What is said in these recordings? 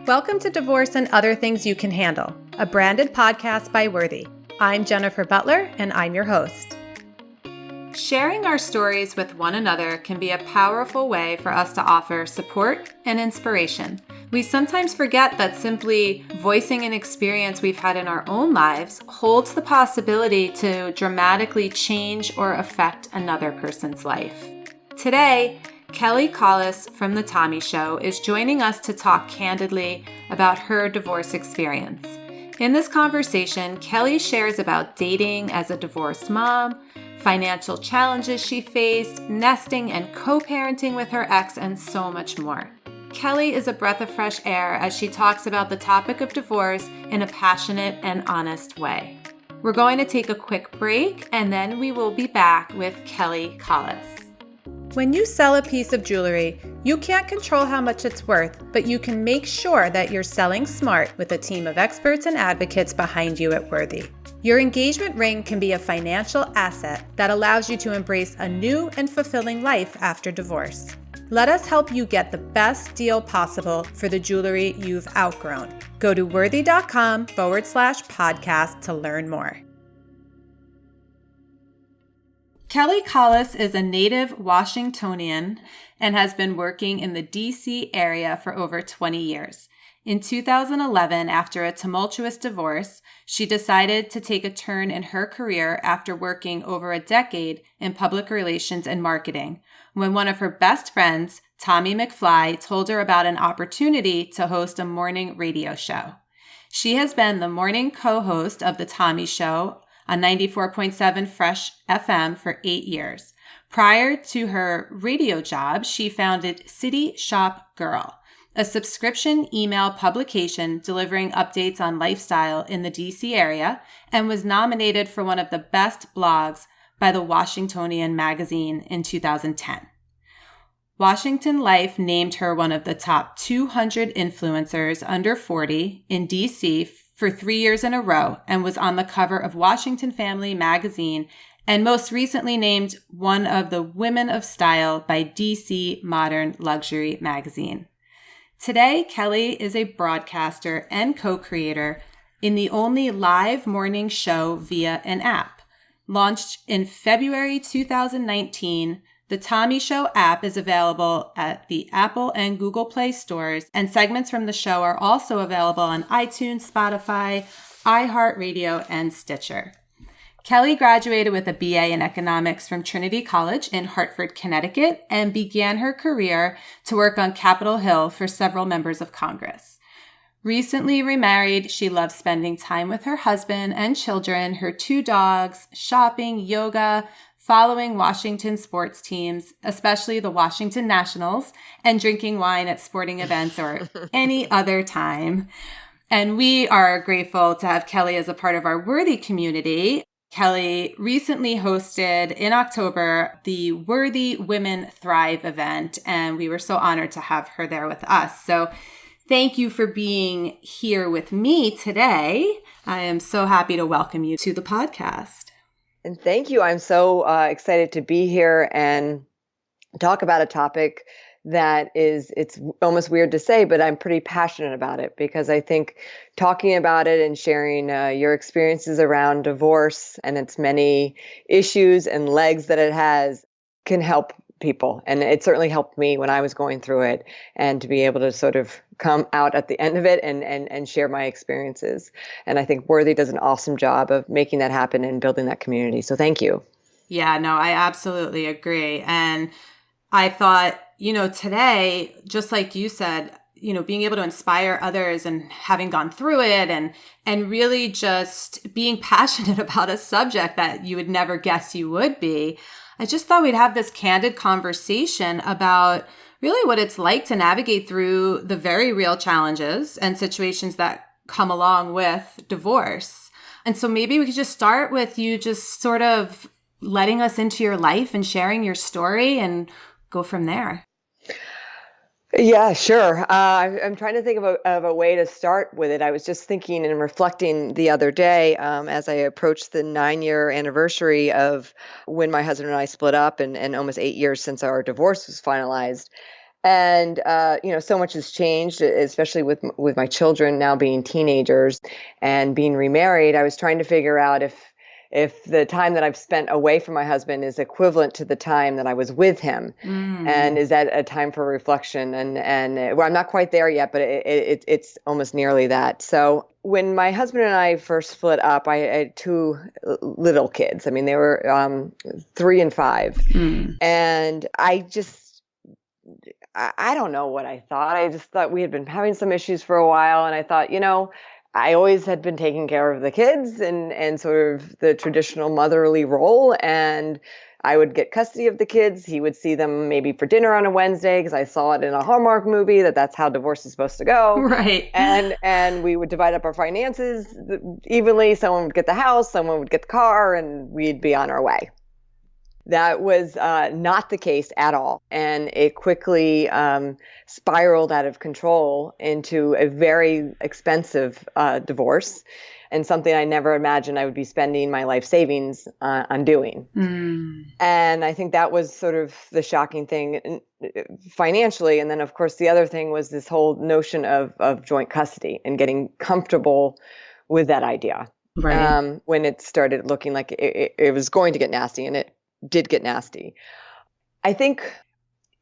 Welcome to Divorce and Other Things You Can Handle, a branded podcast by Worthy. I'm Jennifer Butler, and I'm your host. Sharing our stories with one another can be a powerful way for us to offer support and inspiration. We sometimes forget that simply voicing an experience we've had in our own lives holds the possibility to dramatically change or affect another person's life. Today, Kelly Collis from The Tommy Show is joining us to talk candidly about her divorce experience. In this conversation, Kelly shares about dating as a divorced mom, financial challenges she faced, nesting and co-parenting with her ex, and so much more. Kelly is a breath of fresh air as she talks about the topic of divorce in a passionate and honest way. We're going to take a quick break, and then we will be back with Kelly Collis. When you sell a piece of jewelry, you can't control how much it's worth, but you can make sure that you're selling smart with a team of experts and advocates behind you at Worthy. Your engagement ring can be a financial asset that allows you to embrace a new and fulfilling life after divorce. Let us help you get the best deal possible for the jewelry you've outgrown. Go to worthy.com/podcast to learn more. Kelly Collis is a native Washingtonian and has been working in the D.C. area for over 20 years. In 2011, after a tumultuous divorce, she decided to take a turn in her career after working over a decade in public relations and marketing, when one of her best friends, Tommy McFly, told her about an opportunity to host a morning radio show. She has been the morning co-host of The Tommy Show on 94.7 Fresh FM for 8 years. Prior to her radio job, she founded City Shop Girl, a subscription email publication delivering updates on lifestyle in the DC area, and was nominated for one of the best blogs by the Washingtonian magazine in 2010. Washington Life named her one of the top 200 influencers under 40 in DC for 3 years in a row, and was on the cover of Washington Family magazine, and most recently named one of the Women of Style by DC Modern Luxury magazine. Today, Kelly is a broadcaster and co-creator in the only live morning show via an app. Launched in February 2019, the Tommy Show app is available at the Apple and Google Play stores, and segments from the show are also available on iTunes, Spotify, iHeartRadio, and Stitcher. Kelly graduated with a BA in economics from Trinity College in Hartford, Connecticut, and began her career to work on Capitol Hill for several members of Congress. Recently remarried, she loves spending time with her husband and children, her 2 dogs, shopping, yoga, following Washington sports teams, especially the Washington Nationals, and drinking wine at sporting events or any other time. And we are grateful to have Kelly as a part of our Worthy community. Kelly recently hosted in October the Worthy Women Thrive event, and we were so honored to have her there with us. So thank you for being here with me today. I am so happy to welcome you to the podcast. And thank you. I'm so excited to be here and talk about a topic that it's almost weird to say, but I'm pretty passionate about it because I think talking about it and sharing your experiences around divorce and its many issues and legs that it has can help people. And it certainly helped me when I was going through it, and to be able to sort of come out at the end of it and share my experiences. And I think Worthy does an awesome job of making that happen and building that community. So thank you. Yeah, no, I absolutely agree. And I thought, today, just like you said, being able to inspire others and having gone through it and really just being passionate about a subject that you would never guess you would be, I just thought we'd have this candid conversation about really what it's like to navigate through the very real challenges and situations that come along with divorce. And so maybe we could just start with you just sort of letting us into your life and sharing your story and go from there. Yeah, sure. I'm trying to think of a way to start with it. I was just thinking and reflecting the other day as I approached the 9-year anniversary of when my husband and I split up, and almost 8 years since our divorce was finalized. And so much has changed, especially with my children now being teenagers and being remarried. I was trying to figure out if the time that I've spent away from my husband is equivalent to the time that I was with him, and is that a time for reflection? And well, I'm not quite there yet, but it's almost nearly that. So when my husband and I first split up, I had two little kids. I mean, they were 3 and 5, and I don't know what I thought. I just thought we had been having some issues for a while. And I thought, I always had been taking care of the kids and sort of the traditional motherly role. And I would get custody of the kids. He would see them maybe for dinner on a Wednesday because I saw it in a Hallmark movie that's how divorce is supposed to go. Right. And we would divide up our finances evenly. Someone would get the house, someone would get the car, and we'd be on our way. That was not the case at all. And it quickly spiraled out of control into a very expensive divorce, and something I never imagined I would be spending my life savings on doing. And I think that was sort of the shocking thing financially. And then, of course, the other thing was this whole notion of joint custody and getting comfortable with that idea. Right. When it started looking like it was going to get nasty, and it did get nasty. I think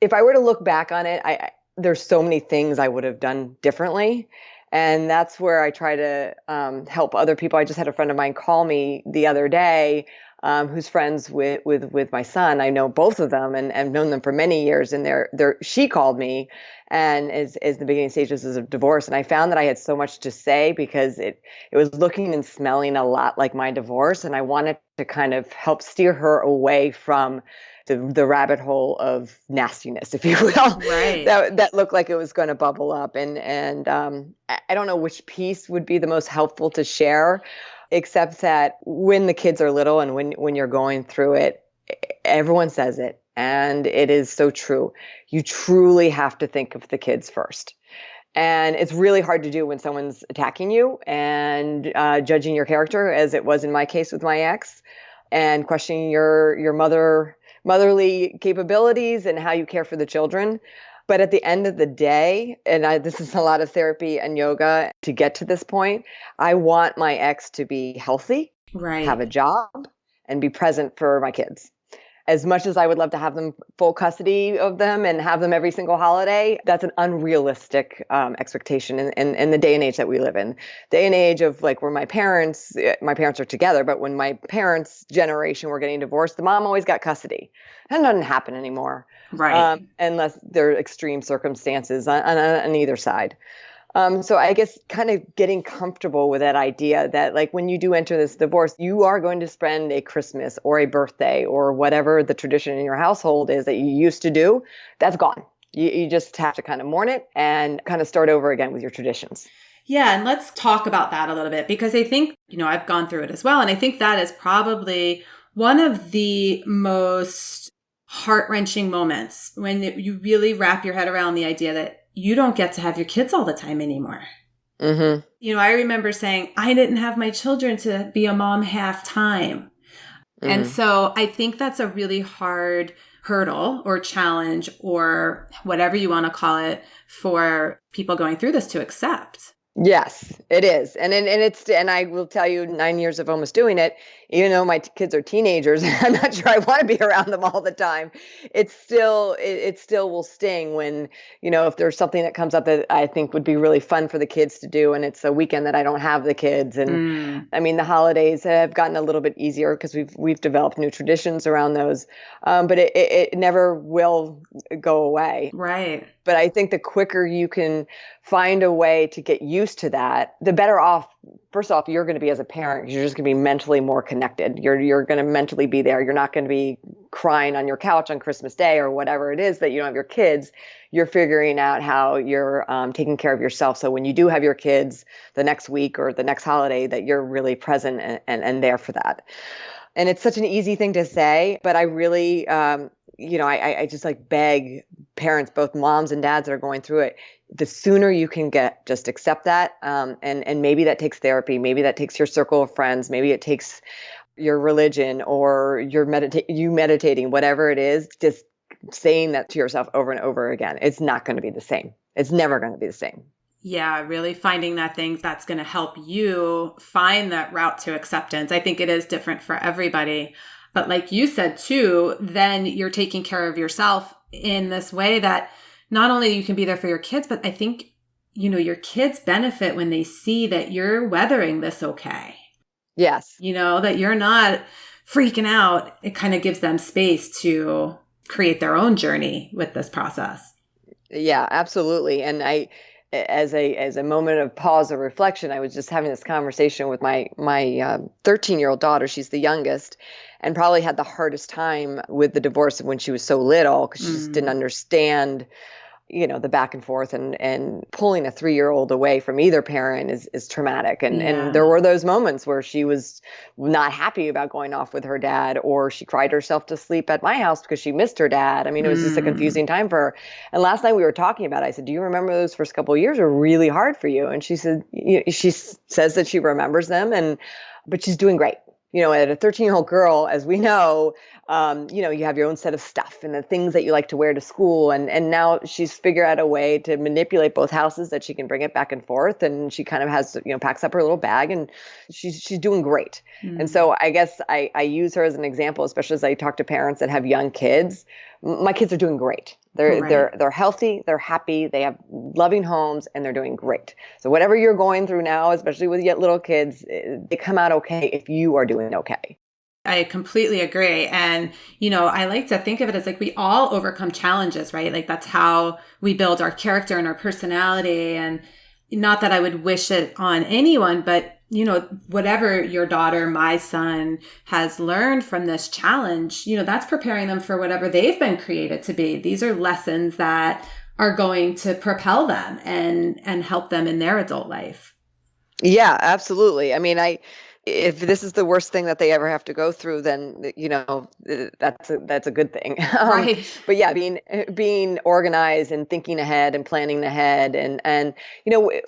if I were to look back on it, there's so many things I would have done differently. And that's where I try to help other people. I just had a friend of mine call me the other day who's friends with my son. I know both of them and I've known them for many years. And she called me and is the beginning stages of divorce. And I found that I had so much to say because it was looking and smelling a lot like my divorce. And I wanted to kind of help steer her away from the rabbit hole of nastiness, if you will, Right. that looked like it was going to bubble up. And I don't know which piece would be the most helpful to share, except that when the kids are little and when you're going through it, everyone says it. And it is so true. You truly have to think of the kids first. And it's really hard to do when someone's attacking you and judging your character, as it was in my case with my ex, and questioning your motherly capabilities and how you care for the children. But at the end of the day, and this is a lot of therapy and yoga to get to this point, I want my ex to be healthy, Right. have a job, and be present for my kids. As much as I would love to have them full custody of them and have them every single holiday, that's an unrealistic expectation in the day and age that we live in. Day and age of like where my parents are together, but when my parents' generation were getting divorced, the mom always got custody. That doesn't happen anymore. Right. Unless there are extreme circumstances on either side. So I guess kind of getting comfortable with that idea that like when you do enter this divorce, you are going to spend a Christmas or a birthday or whatever the tradition in your household is that you used to do, that's gone. You just have to kind of mourn it and kind of start over again with your traditions. Yeah. And let's talk about that a little bit because I think, I've gone through it as well. And I think that is probably one of the most heart-wrenching moments when you really wrap your head around the idea that you don't get to have your kids all the time anymore. Mm-hmm. I remember saying, I didn't have my children to be a mom half time. Mm-hmm. And so I think that's a really hard hurdle or challenge or whatever you want to call it for people going through this to accept. Yes, it is. And I will tell you 9 years of almost doing it, even though my kids are teenagers, I'm not sure I want to be around them all the time. It still will sting when, if there's something that comes up that I think would be really fun for the kids to do. And it's a weekend that I don't have the kids. And I mean, the holidays have gotten a little bit easier because we've developed new traditions around those. But it never will go away. Right. But I think the quicker you can find a way to get used to that, the better off, first off, you're going to be as a parent because you're just going to be mentally more connected. You're going to mentally be there. You're not going to be crying on your couch on Christmas Day or whatever it is that you don't have your kids. You're figuring out how you're taking care of yourself. So when you do have your kids the next week or the next holiday, that you're really present and there for that. And it's such an easy thing to say, but I really, I just like beg parents, both moms and dads that are going through it, the sooner you can just accept that. And maybe that takes therapy. Maybe that takes your circle of friends. Maybe it takes your religion or you meditating, whatever it is, just saying that to yourself over and over again. It's not going to be the same. It's never going to be the same. Yeah, really finding that thing that's going to help you find that route to acceptance. I think it is different for everybody. But like you said too, then you're taking care of yourself in this way that not only you can be there for your kids, but I think, your kids benefit when they see that you're weathering this okay. Yes. That you're not freaking out. It kind of gives them space to create their own journey with this process. Yeah, absolutely. And as a moment of pause or reflection, I was just having this conversation with my 13-year-old daughter. She's the youngest, and probably had the hardest time with the divorce when she was so little, because she just didn't understand, the back and forth, and pulling a 3-year-old away from either parent is traumatic. And there were those moments where she was not happy about going off with her dad, or she cried herself to sleep at my house because she missed her dad. I mean, it was just a confusing time for her. And last night we were talking about it. I said, do you remember those first couple of years were really hard for you? And she said, she says that she remembers them, but she's doing great. At a 13-year-old girl, as we know, you have your own set of stuff and the things that you like to wear to school. And now she's figured out a way to manipulate both houses, that she can bring it back and forth. And she kind of has, packs up her little bag, and she's doing great. And so I guess I use her as an example, especially as I talk to parents that have young kids. My kids are doing great. They're healthy, they're happy, they have loving homes, and they're doing great. So whatever you're going through now, especially with yet little kids, they come out okay if you are doing okay. I completely agree. And, I like to think of it as like we all overcome challenges, right? Like that's how we build our character and our personality. And not that I would wish it on anyone, but whatever your daughter, my son, has learned from this challenge, that's preparing them for whatever they've been created to be. These are lessons that are going to propel them and help them in their adult life. Yeah, absolutely. I mean, if this is the worst thing that they ever have to go through, then that's a good thing. Right. But yeah, being organized and thinking ahead and planning ahead, and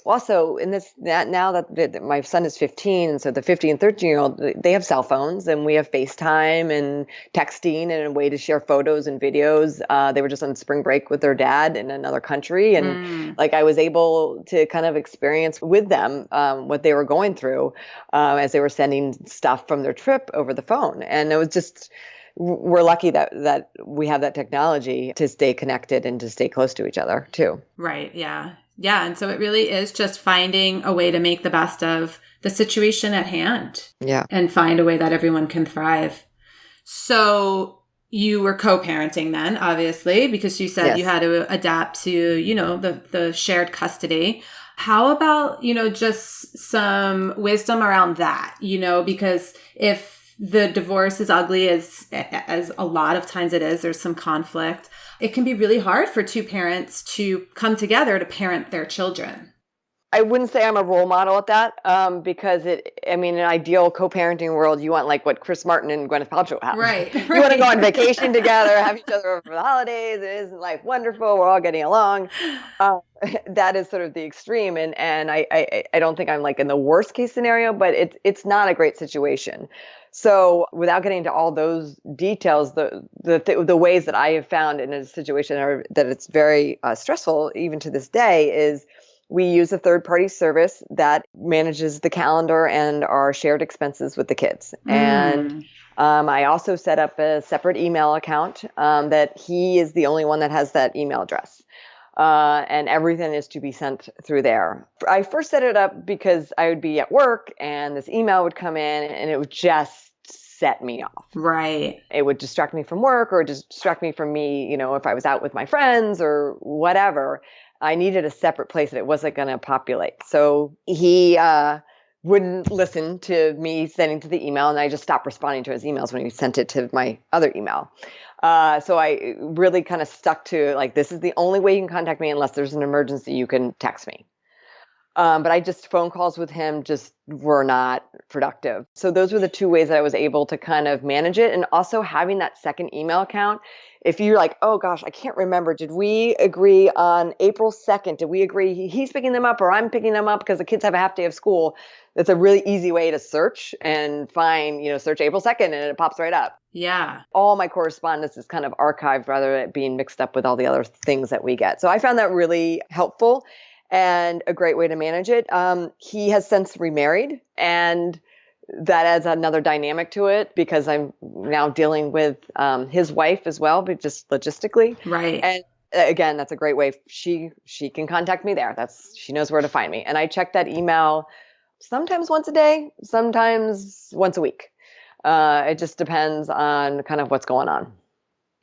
also in this now that my son is 15, and so the 15 and 13-year-old, they have cell phones, and we have FaceTime and texting and a way to share photos and videos. They were just on spring break with their dad in another country, and I was able to kind of experience with them what they were going through as they were sending stuff from their trip over the phone. And it was just, we're lucky that we have that technology to stay connected and to stay close to each other too. Right. Yeah. Yeah. And so it really is just finding a way to make the best of the situation at hand. Yeah. And find a way that everyone can thrive. So you were co-parenting then, obviously, because you said you had to adapt to, the shared custody. How about, just some wisdom around that, because if the divorce is ugly as a lot of times it is, there's some conflict. It can be really hard for two parents to come together to parent their children. I wouldn't say I'm a role model at that, because in an ideal co-parenting world, you want like what Chris Martin and Gwyneth Paltrow have. Right. You want to go on vacation together, have each other over for the holidays. Isn't life wonderful? We're all getting along. That is sort of the extreme, and I don't think I'm like in the worst case scenario, but it's not a great situation. So without getting into all those details, the ways that I have found in a situation that it's very stressful even to this day is, we use a third-party service that manages the calendar and our shared expenses with the kids. And I also set up a separate email account that he is the only one that has that email address. And everything is to be sent through there. I first set it up because I would be at work and this email would come in and it would just set me off. Right. It would distract me from work or distract me from me, if I was out with my friends or whatever. I needed a separate place that it wasn't going to populate. So he wouldn't listen to me sending to the email, and I just stopped responding to his emails when he sent it to my other email. So I really kind of stuck to this is the only way you can contact me unless there's an emergency, you can text me. But phone calls with him just were not productive. So those were the two ways that I was able to kind of manage it. And also having that second email account. If you're like, oh gosh, I can't remember. Did we agree on April 2nd? Did we agree he's picking them up or I'm picking them up because the kids have a half day of school? That's a really easy way to search and find, search April 2nd and it pops right up. Yeah. All my correspondence is kind of archived rather than being mixed up with all the other things that we get. So I found that really helpful and a great way to manage it. He has since remarried, and that adds another dynamic to it because I'm now dealing with his wife as well, but just logistically. Right. And again, that's a great way. She can contact me there. She knows where to find me. And I check that email sometimes once a day, sometimes once a week. It just depends on kind of what's going on.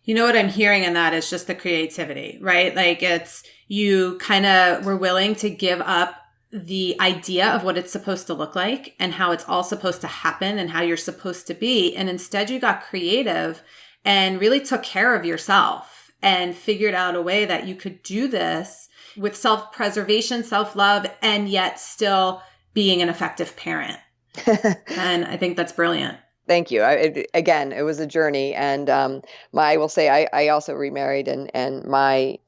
You know what I'm hearing in that is just the creativity, right? Like it's, you kind of were willing to give up the idea of what it's supposed to look like and how it's all supposed to happen and how you're supposed to be. And instead you got creative and really took care of yourself and figured out a way that you could do this with self-preservation, self-love, and yet still being an effective parent. And I think that's brilliant. Thank you. It was a journey. And I will say I also remarried and my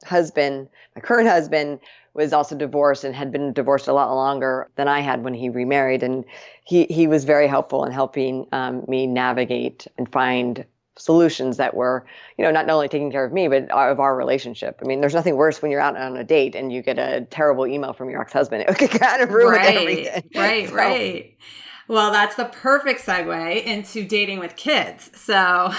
current husband was also divorced and had been divorced a lot longer than I had when he remarried. And he was very helpful in helping me navigate and find solutions that were, not only taking care of me, but of our relationship. I mean, there's nothing worse when you're out on a date and you get a terrible email from your ex-husband. It could kind of ruin everything. Right. Well, that's the perfect segue into dating with kids. So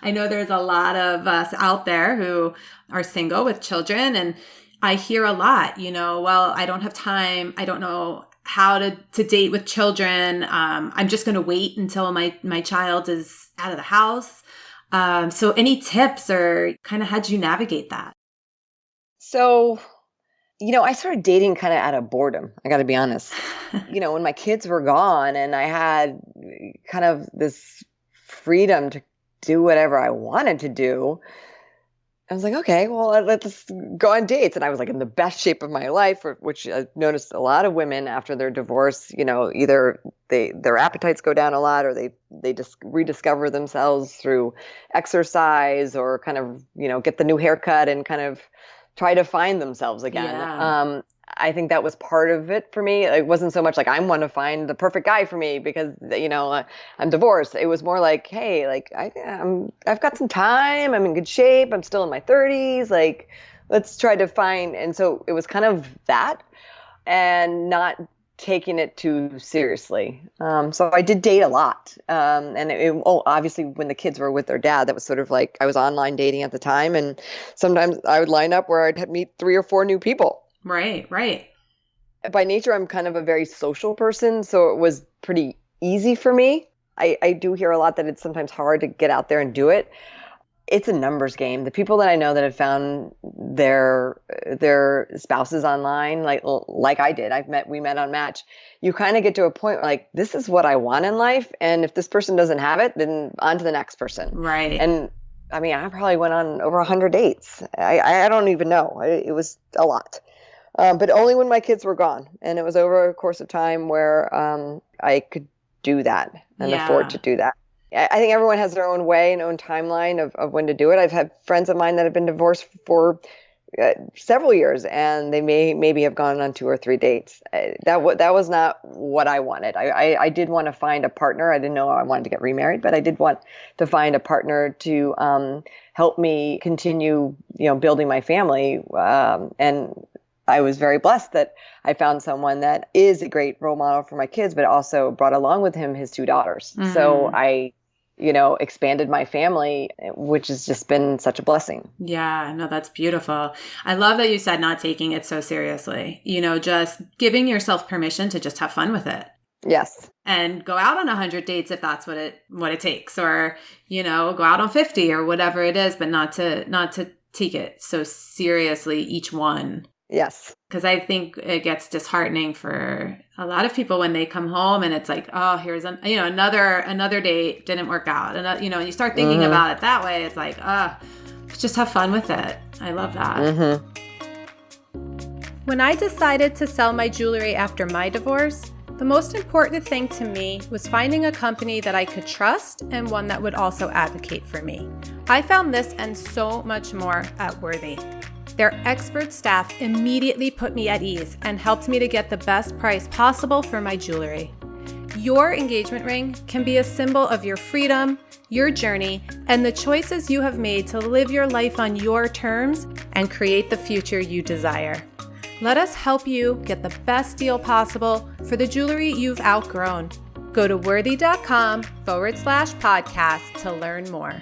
I know there's a lot of us out there who are single with children, and I hear a lot, well, I don't have time. I don't know how to date with children. I'm just going to wait until my child is out of the house. So any tips or kind of how'd you navigate that? So I started dating kind of out of boredom. I got to be honest. When my kids were gone and I had kind of this freedom to do whatever I wanted to do, I was like, okay, well, let's go on dates. And I was like in the best shape of my life, which I noticed a lot of women after their divorce, either their appetites go down a lot or they just rediscover themselves through exercise or kind of, get the new haircut and kind of try to find themselves again. Yeah. I think that was part of it for me. It wasn't so much like I want to find the perfect guy for me because I'm divorced. It was more like, hey, like I've got some time. I'm in good shape. I'm still in my 30s. Like, let's try to find. And so it was kind of that, and not taking it too seriously. So I did date a lot. And obviously when the kids were with their dad, that was sort of like I was online dating at the time. And sometimes I would line up where I'd meet 3 or 4 new people. Right. By nature, I'm kind of a very social person. So it was pretty easy for me. I do hear a lot that it's sometimes hard to get out there and do it. It's a numbers game. The people that I know that have found their spouses online, like I did, we met on Match. You kind of get to a point where like, this is what I want in life. And if this person doesn't have it, then on to the next person. Right. And I mean, I probably went on over 100 dates. I don't even know. It was a lot. But only when my kids were gone. And it was over a course of time where I could do that and afford to do that. I think everyone has their own way and own timeline of when to do it. I've had friends of mine that have been divorced for several years, and they maybe have gone on 2 or 3 dates. That was not what I wanted. I did want to find a partner. I didn't know I wanted to get remarried, but I did want to find a partner to help me continue, building my family. And I was very blessed that I found someone that is a great role model for my kids, but also brought along with him his 2 daughters. Mm-hmm. So I, expanded my family, which has just been such a blessing. Yeah, no, that's beautiful. I love that you said not taking it so seriously, just giving yourself permission to just have fun with it. Yes. And go out on 100 dates if that's what it takes, or, go out on 50 or whatever it is, but not to take it so seriously, each one. Yes. Because I think it gets disheartening for a lot of people when they come home and it's like, oh, here's another date didn't work out. And, and you start thinking mm-hmm. about it that way. It's like, just have fun with it. I love that. Mm-hmm. When I decided to sell my jewelry after my divorce, the most important thing to me was finding a company that I could trust and one that would also advocate for me. I found this and so much more at Worthy. Their expert staff immediately put me at ease and helped me to get the best price possible for my jewelry. Your engagement ring can be a symbol of your freedom, your journey, and the choices you have made to live your life on your terms and create the future you desire. Let us help you get the best deal possible for the jewelry you've outgrown. Go to worthy.com/podcast to learn more.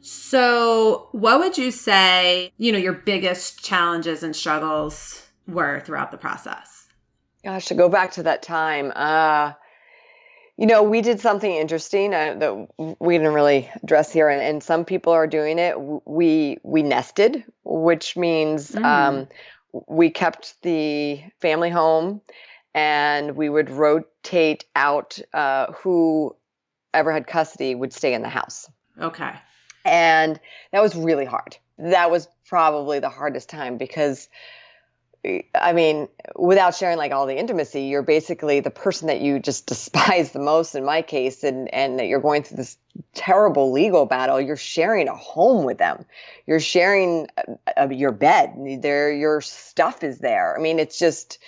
So what would you say, your biggest challenges and struggles were throughout the process? Gosh, to go back to that time, we did something interesting that we didn't really address here, and some people are doing it. We nested, which means we kept the family home, and we would rotate out whoever had custody would stay in the house. Okay. And that was really hard. That was probably the hardest time because, without sharing like all the intimacy, you're basically the person that you just despise the most in my case, and that you're going through this terrible legal battle. You're sharing a home with them. You're sharing your bed. Your stuff is there. It's just,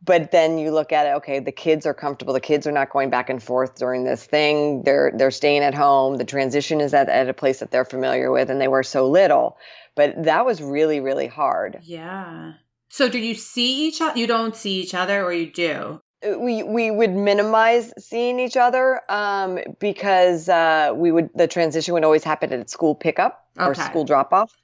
but then you look at it, okay, the kids are comfortable. The kids are not going back and forth during this thing. They're staying at home. The transition is at a place that they're familiar with, and they were so little. But that was really, really hard. Yeah. So do you see each other? You don't see each other, or you do? We would minimize seeing each other because the transition would always happen at school pickup or school drop off.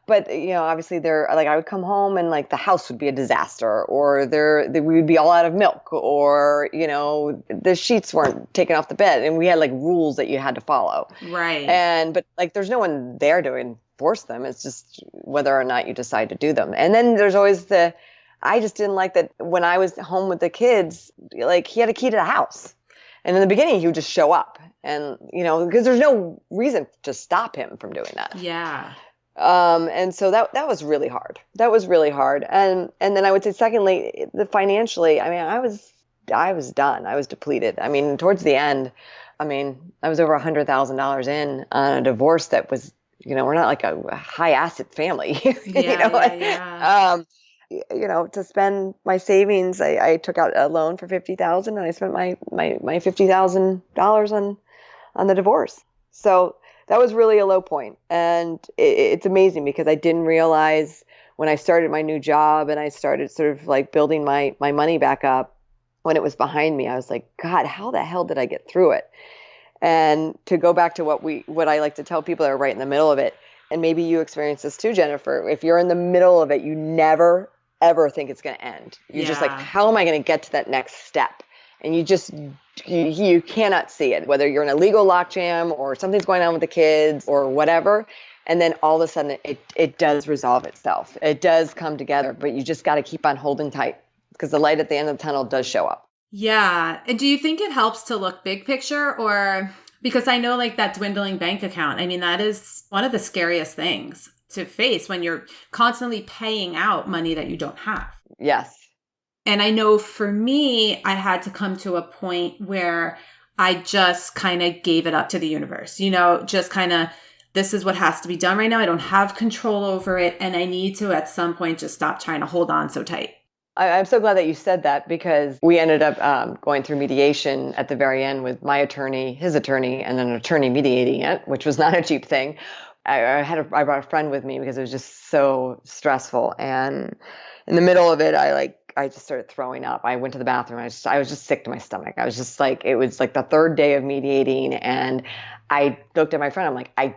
But obviously I would come home and like the house would be a disaster, or we would be all out of milk, or the sheets weren't taken off the bed, and we had like rules that you had to follow. Right. But like there's no one there to enforce them. It's just whether or not you decide to do them. And then there's always I just didn't like that when I was home with the kids, like he had a key to the house. And in the beginning, he would just show up and, because there's no reason to stop him from doing that. Yeah. And so that was really hard. That was really hard. And then I would say, secondly, financially, I was done. I was depleted. Towards the end, I was over $100,000 in on a divorce that was, we're not like a high asset family. Yeah. To spend my savings, I took out a loan for $50,000, and I spent my $50,000 on the divorce. So that was really a low point. And it's amazing because I didn't realize when I started my new job and I started sort of like building my money back up, when it was behind me, I was like, God, how the hell did I get through it? And to go back to what I like to tell people that are right in the middle of it, and maybe you experience this too, Jennifer, if you're in the middle of it, you never, ever think it's going to end. You're just like, how am I going to get to that next step? And you cannot see it, whether you're in a legal logjam or something's going on with the kids or whatever. And then all of a sudden it does resolve itself. It does come together, but you just got to keep on holding tight because the light at the end of the tunnel does show up. Yeah. And do you think it helps to look big picture, or because I know like that dwindling bank account, that is one of the scariest things to face when you're constantly paying out money that you don't have. Yes. And I know for me, I had to come to a point where I just kind of gave it up to the universe, just kind of, this is what has to be done right now. I don't have control over it. And I need to, at some point, just stop trying to hold on so tight. I'm so glad that you said that, because we ended up going through mediation at the very end with my attorney, his attorney, and an attorney mediating it, which was not a cheap thing. I brought a friend with me because it was just so stressful. And in the middle of it, I just started throwing up. I went to the bathroom. I was just sick to my stomach. I was just like, it was like the third day of mediating, and I looked at my friend. I'm like, I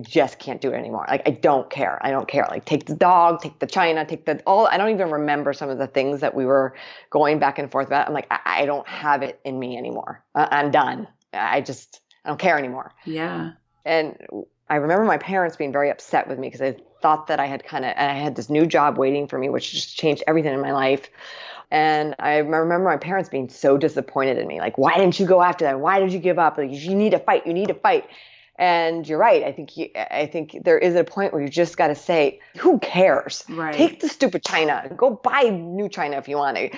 just can't do it anymore. Like, I don't care. Like, take the dog, take the china, I don't even remember some of the things that we were going back and forth about. I'm like, I don't have it in me anymore. I'm done. I don't care anymore. Yeah. And I remember my parents being very upset with me because I thought that I had this new job waiting for me, which just changed everything in my life. And I remember my parents being so disappointed in me. Like, why didn't you go after that? Why did you give up? Like, you need to fight. And you're right. I think there is a point where you just got to say, who cares? Right. Take the stupid china. Go buy new china if you want to.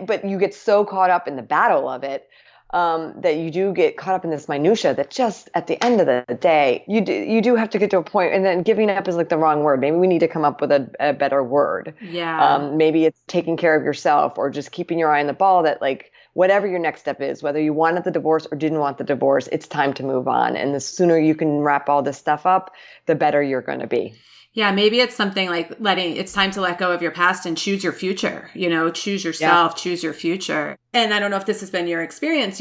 But you get so caught up in the battle of it that you do get caught up in this minutia that just at the end of the day, you do have to get to a point, and then giving up is like the wrong word. Maybe we need to come up with a better word. Yeah. Maybe it's taking care of yourself or just keeping your eye on the ball that like, whatever your next step is, whether you wanted the divorce or didn't want the divorce, it's time to move on. And the sooner you can wrap all this stuff up, the better you're going to be. Yeah, maybe it's something like it's time to let go of your past and choose your future, choose yourself, choose your future. And I don't know if this has been your experience,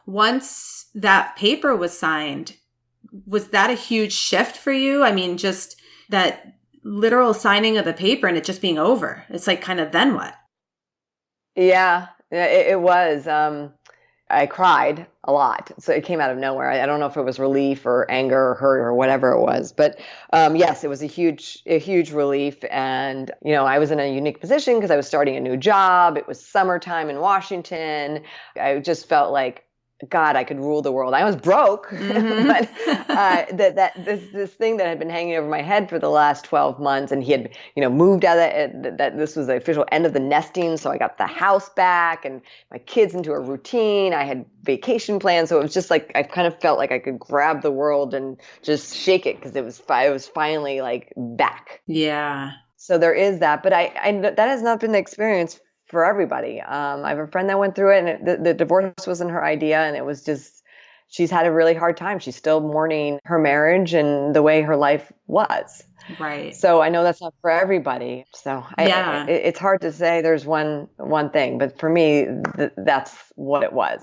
once that paper was signed, was that a huge shift for you? I mean, just that literal signing of the paper and it just being over. It's like, kind of, then what? Yeah, it was. I cried a lot. So it came out of nowhere. I don't know if it was relief or anger or hurt or whatever it was. But yes, it was a huge relief. And, I was in a unique position because I was starting a new job. It was summertime in Washington. I just felt like, God, I could rule the world. I was broke, Mm-hmm. but this thing that had been hanging over my head for the last 12 months, and he had, moved out of that this was the official end of the nesting. So I got the house back and my kids into a routine. I had vacation plans. So it was just like, I kind of felt like I could grab the world and just shake it because it was finally like back. Yeah. So there is that, but I that has not been the experience for everybody. I have a friend that went through it, and the divorce wasn't her idea, and it was just, she's had a really hard time. She's still mourning her marriage and the way her life was. Right. So I know that's not for everybody. So it's hard to say there's one thing, but for me, that's what it was.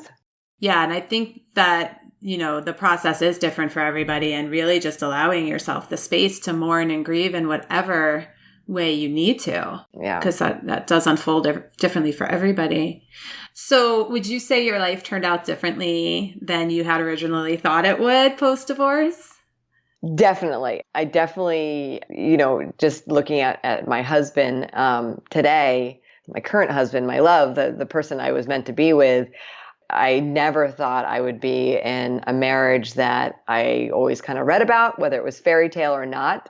Yeah, and I think that the process is different for everybody, and really just allowing yourself the space to mourn and grieve in whatever way you need to. Yeah. Because that does unfold differently for everybody. So would you say your life turned out differently than you had originally thought it would post-divorce? Definitely. I definitely, just looking at my husband today, my current husband, my love, the person I was meant to be with, I never thought I would be in a marriage that I always kind of read about, whether it was fairy tale or not.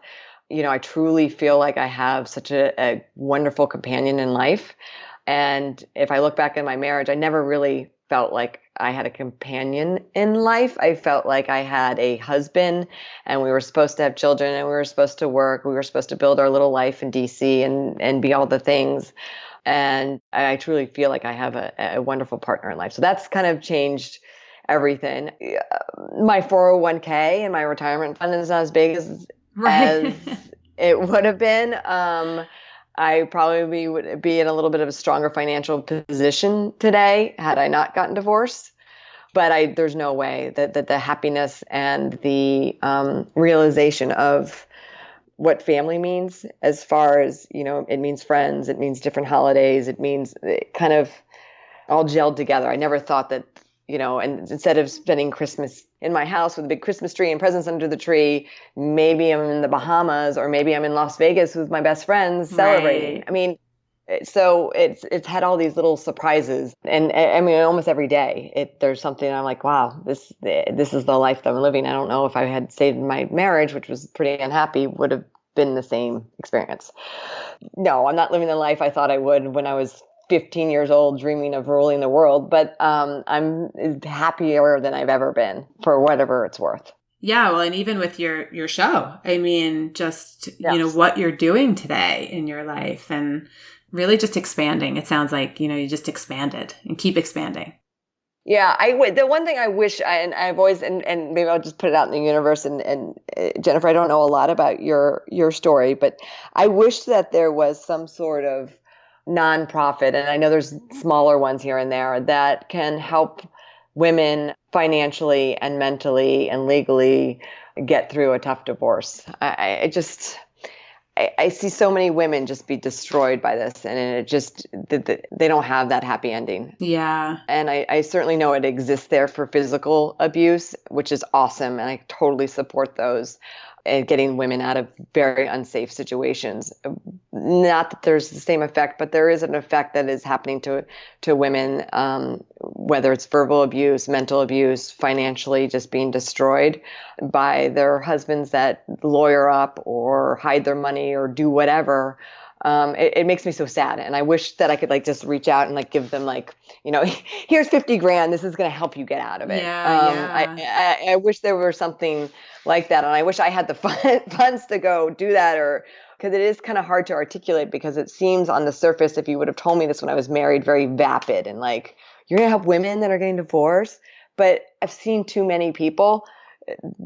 I truly feel like I have such a wonderful companion in life. And if I look back at my marriage, I never really felt like I had a companion in life. I felt like I had a husband, and we were supposed to have children, and we were supposed to work. We were supposed to build our little life in DC and be all the things. And I truly feel like I have a wonderful partner in life. So that's kind of changed everything. My 401k and my retirement fund is not as big as it would have been. I probably would be in a little bit of a stronger financial position today had I not gotten divorced. But there's no way that the happiness and the realization of what family means, as far as, it means friends, it means different holidays, it means kind of all gelled together. I never thought that, and instead of spending Christmas in my house with a big Christmas tree and presents under the tree, maybe I'm in the Bahamas, or maybe I'm in Las Vegas with my best friends celebrating. Right. I mean, so it's had all these little surprises, and I mean, almost every day there's something I'm like, wow, this is the life that I'm living. I don't know if I had stayed in my marriage, which was pretty unhappy, would have been the same experience. No, I'm not living the life I thought I would when I was 15 years old, dreaming of ruling the world, but I'm happier than I've ever been, for whatever it's worth. Yeah, well, and even with your show, I mean, just, Yes. what you're doing today in your life, and really just expanding. It sounds like, you just expanded and keep expanding. Yeah, the one thing I wish, and I've always, and maybe I'll just put it out in the universe, and Jennifer, I don't know a lot about your story, but I wish that there was some sort of nonprofit, and I know there's smaller ones here and there, that can help women financially and mentally and legally get through a tough divorce. I see so many women just be destroyed by this, and it just, they don't have that happy ending. Yeah. And I certainly know it exists there for physical abuse, which is awesome. And I totally support those. and getting women out of very unsafe situations. Not that there's the same effect, but there is an effect that is happening to women, whether it's verbal abuse, mental abuse, financially just being destroyed by their husbands that lawyer up or hide their money or do whatever. It makes me so sad. And I wish that I could like just reach out and like give them like, here's 50 grand. This is going to help you get out of it. I wish there were something like that. And I wish I had the funds to go do that, or because it is kind of hard to articulate, because it seems on the surface, if you would have told me this when I was married, very vapid and like, you're going to help women that are getting divorced. But I've seen too many people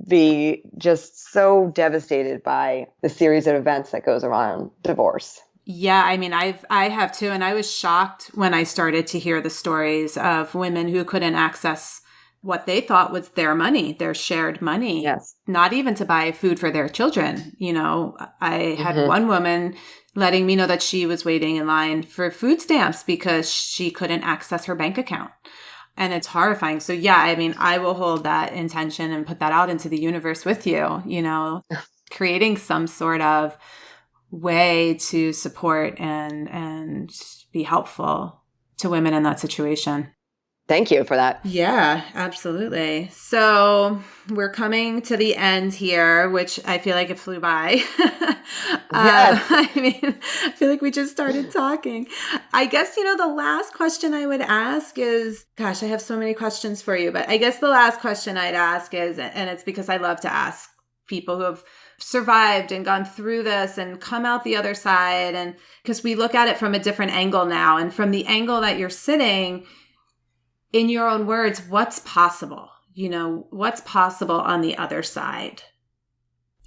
be just so devastated by the series of events that goes around divorce. Yeah, I mean, I have too. And I was shocked when I started to hear the stories of women who couldn't access what they thought was their money, their shared money, yes, not even to buy food for their children. I had one woman letting me know that she was waiting in line for food stamps because she couldn't access her bank account. And it's horrifying. So yeah, I mean, I will hold that intention and put that out into the universe with you, creating some sort of way to support and be helpful to women in that situation. Thank you for that. Yeah, absolutely. So we're coming to the end here, which I feel like it flew by. Yes. I mean, I feel like we just started talking. I guess, the last question I would ask is, gosh, I have so many questions for you, but I guess the last question I'd ask is, and it's because I love to ask people who have survived and gone through this and come out the other side, and because we look at it from a different angle now, and from the angle that you're sitting, in your own words, what's possible? What's possible on the other side?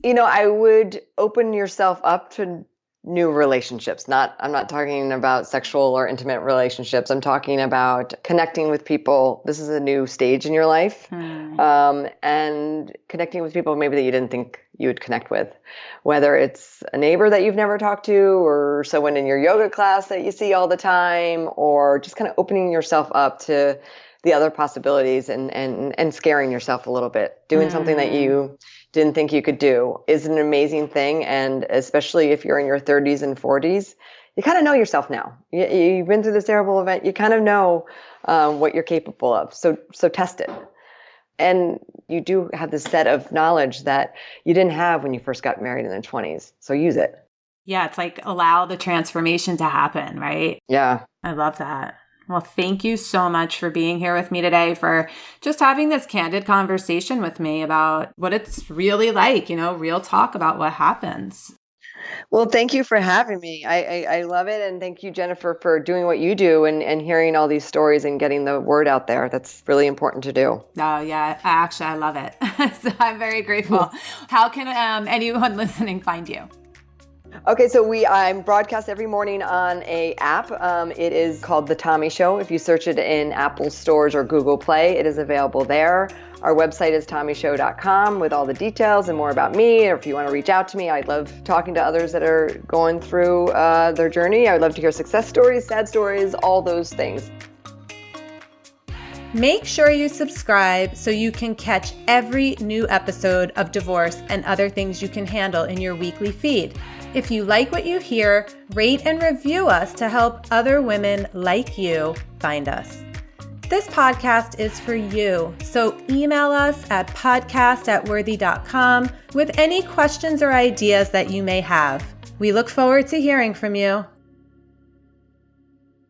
I would open yourself up to new relationships. I'm not talking about sexual or intimate relationships. I'm talking about connecting with people. This is a new stage in your life. And connecting with people maybe that you didn't think you would connect with, whether it's a neighbor that you've never talked to, or someone in your yoga class that you see all the time, or just kind of opening yourself up to the other possibilities and scaring yourself a little bit. Doing something that you didn't think you could do is an amazing thing. And especially if you're in your 30s and 40s, you kind of know yourself now. You've been through this terrible event. You kind of know what you're capable of. So test it. And you do have this set of knowledge that you didn't have when you first got married in the 20s. So use it. Yeah, it's like allow the transformation to happen, right? Yeah. I love that. Well, thank you so much for being here with me today, for just having this candid conversation with me about what it's really like, real talk about what happens. Well, thank you for having me. I love it. And thank you, Jennifer, for doing what you do and hearing all these stories and getting the word out there. That's really important to do. Oh, yeah. I love it. So I'm very grateful. How can anyone listening find you? Okay, so I'm broadcast every morning on a app. It is called The Tommy Show. If you search it in Apple stores or Google Play, it is available there. Our website is tommyshow.com with all the details and more about me. Or if you want to reach out to me, I love talking to others that are going through their journey. I would love to hear success stories, sad stories, all those things. Make sure you subscribe so you can catch every new episode of Divorce and Other Things You Can Handle in your weekly feed. If you like what you hear, rate and review us to help other women like you find us. This podcast is for you, so email us at podcast@worthy.com with any questions or ideas that you may have. We look forward to hearing from you.